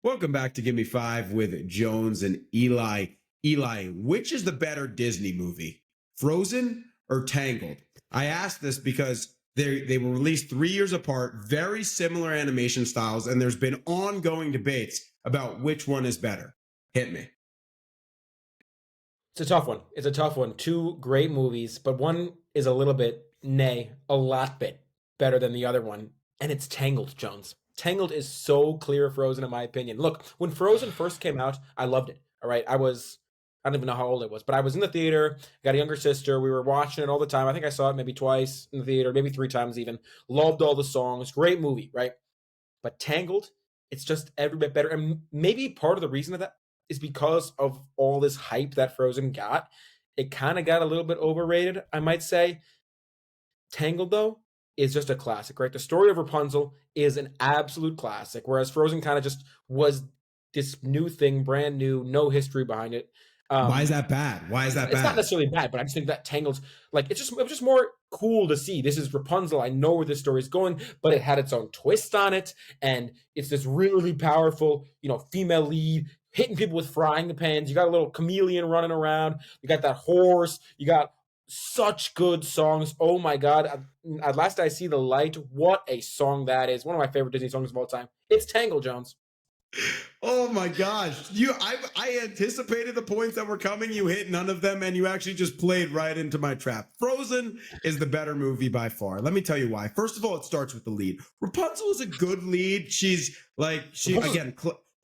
Welcome back to Give Me Five with Jones and Eli. Eli, which is the better Disney movie, Frozen or Tangled? I asked this because they were released 3 years apart, very similar animation styles, and there's been ongoing debates about which one is better. Hit me. It's a tough one. It's a tough one. Two great movies, but one is a little bit, nay, a lot bit better than the other one. And it's Tangled, Jones. Tangled is so clear Frozen, in my opinion. Look, when Frozen first came out, I loved it. All right. I don't even know how old it was, but I was in the theater, got a younger sister. We were watching it all the time. I think I saw it maybe twice in the theater, maybe three times even. Loved all the songs. Great movie, right? But Tangled, it's just every bit better. And maybe part of the reason of that is because of all this hype that Frozen got. It kind of got a little bit overrated, I might say. Tangled, though, is just a classic, right? The story of Rapunzel is an absolute classic, whereas Frozen kind of just was this new thing, brand new, no history behind it. Why is that bad? Why is that It's not bad? necessarily bad, but I just think that Tangled's like it was just more cool to see. This is Rapunzel. I know where this story is going, but it had its own twist on it, and it's this really powerful, female lead hitting people with frying pans. You got a little chameleon running around. You got that horse. You got such good songs. Oh my God! At last I see the light. What a song that is! One of my favorite Disney songs of all time. It's Tangle, Jones. Oh my gosh. I anticipated the points that were coming. You hit none of them, and you actually just played right into my trap. Frozen is the better movie by far. Let me tell you why. First of all, it starts with the lead. Rapunzel is a good lead. She's again,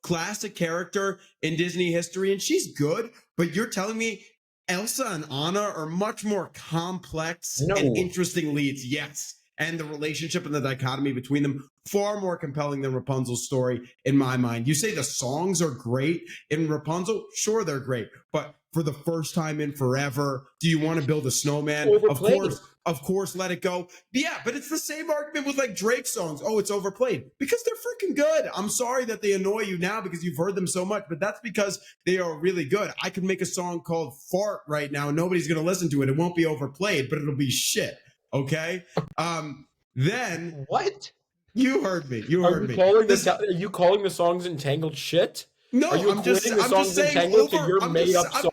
classic character in Disney history, and she's good, but you're telling me Elsa and Anna are much more complex No. and interesting leads. Yes. And the relationship and the dichotomy between them far more compelling than Rapunzel's story in my mind. You say the songs are great in Rapunzel? Sure, they're great. But for the first time in forever, do you want to build a snowman? Overplayed. Of course, let it go. Yeah, but it's the same argument with like Drake songs. Oh, it's overplayed because they're freaking good. I'm sorry that they annoy you now because you've heard them so much, but that's because they are really good. I could make a song called Fart right now. Nobody's going to listen to it. It won't be overplayed, but it'll be shit. Okay. Then What? you heard me. Are you calling the songs Entangled shit? No, Are you I'm just saying Entangled to your made-up song?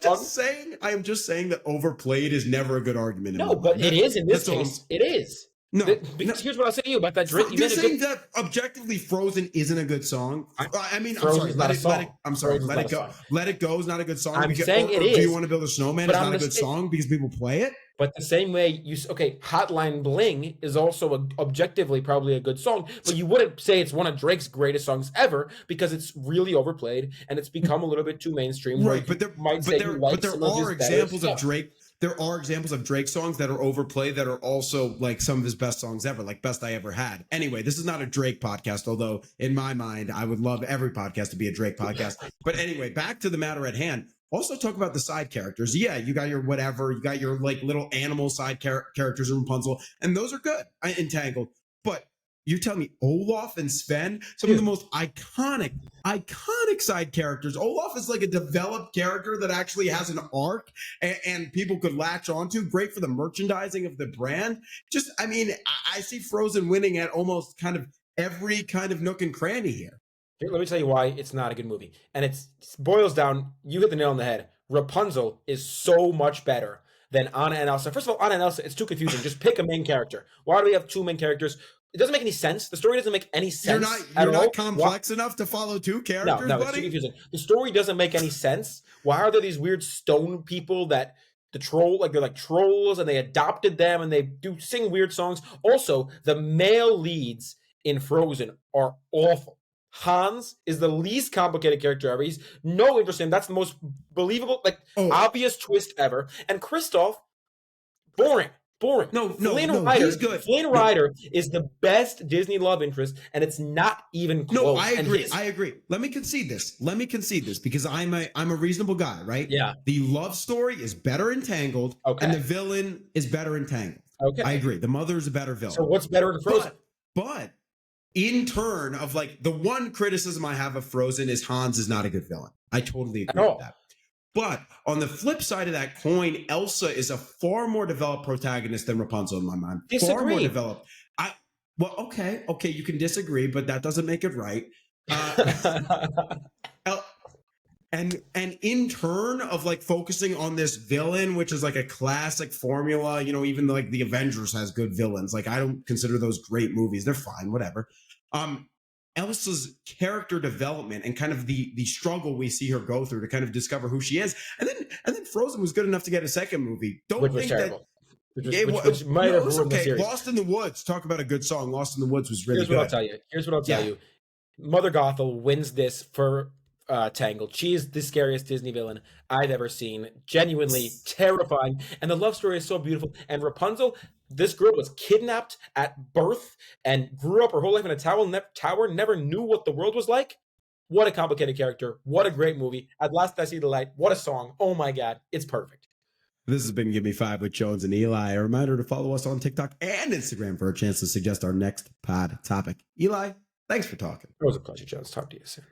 I am just saying that overplayed is never a good argument. No, but it is in this case. It is. No, because here's what I'll say to you about that Drake. You're saying that objectively Frozen isn't a good song. I mean, I'm sorry. Let it go. Let it go is not a good song. I'm saying it is. Do you want to build a snowman? It's not a good song because people play it. But the same way Hotline Bling is also objectively probably a good song, but you wouldn't say it's one of Drake's greatest songs ever because it's really overplayed and it's become a little bit too mainstream. Right, but there are examples of Drake. There are examples of Drake songs that are overplayed that are also like some of his best songs ever, like Best I Ever Had. Anyway, this is not a Drake podcast, although in my mind, I would love every podcast to be a Drake podcast. But anyway, back to the matter at hand. Also talk about the side characters. Yeah, you got your whatever, you got your like little animal side characters in Rapunzel, and those are good in Tangled. But you tell me Olaf and Sven, some of the most iconic side characters. Olaf is like a developed character that actually has an arc and people could latch onto. Great for the merchandising of the brand. I see Frozen winning at almost kind of every kind of nook and cranny here. Let me tell you why it's not a good movie. And it boils down, you hit the nail on the head. Rapunzel is so much better than Anna and Elsa. First of all, Anna and Elsa, it's too confusing. Just pick a main character. Why do we have two main characters? It doesn't make any sense. The story doesn't make any sense. You're not complex enough to follow two characters, No, buddy? it's too confusing. The story doesn't make any sense. Why are there these weird stone people that they're like trolls and they adopted them and they do sing weird songs? Also, the male leads in Frozen are awful. Hans is the least complicated character ever. He's no interest in him. That's the most believable, obvious twist ever. And Kristoff, boring. No, He's good. Flynn Rider is the best Disney love interest, and it's not even close. No, I agree. Let me concede this because I'm a reasonable guy, right? Yeah. The love story is better in Tangled, and the villain is better in Tangled. Okay. I agree. The mother is a better villain. So what's better in Frozen? But in turn of like the one criticism I have of Frozen is Hans is not a good villain. I totally agree with that. But on the flip side of that coin, Elsa is a far more developed protagonist than Rapunzel in my mind. Disagree. Far more developed. Okay, you can disagree, but that doesn't make it right. Uh, and in turn of like focusing on this villain, which is like a classic formula, you know, even like the Avengers has good villains. Like I don't consider those great movies. They're fine, whatever. Elsa's character development and kind of the struggle we see her go through to kind of discover who she is. And then Frozen was good enough to get a second movie. Which was terrible. Which might have ruined the series. Lost in the Woods. Talk about a good song. Lost in the Woods was really good. Here's what I'll tell you. Mother Gothel wins this for Tangled. She's the scariest Disney villain I've ever seen. Genuinely terrifying. And the love story is so beautiful. And Rapunzel, this girl was kidnapped at birth and grew up her whole life in a tower, never knew what the world was like. What a complicated character. What a great movie. At Last I See the Light. What a song. Oh my God. It's perfect. This has been Give Me Five with Jones and Eli. A reminder to follow us on TikTok and Instagram for a chance to suggest our next pod topic. Eli, thanks for talking. It was a pleasure, Jones. Talk to you soon.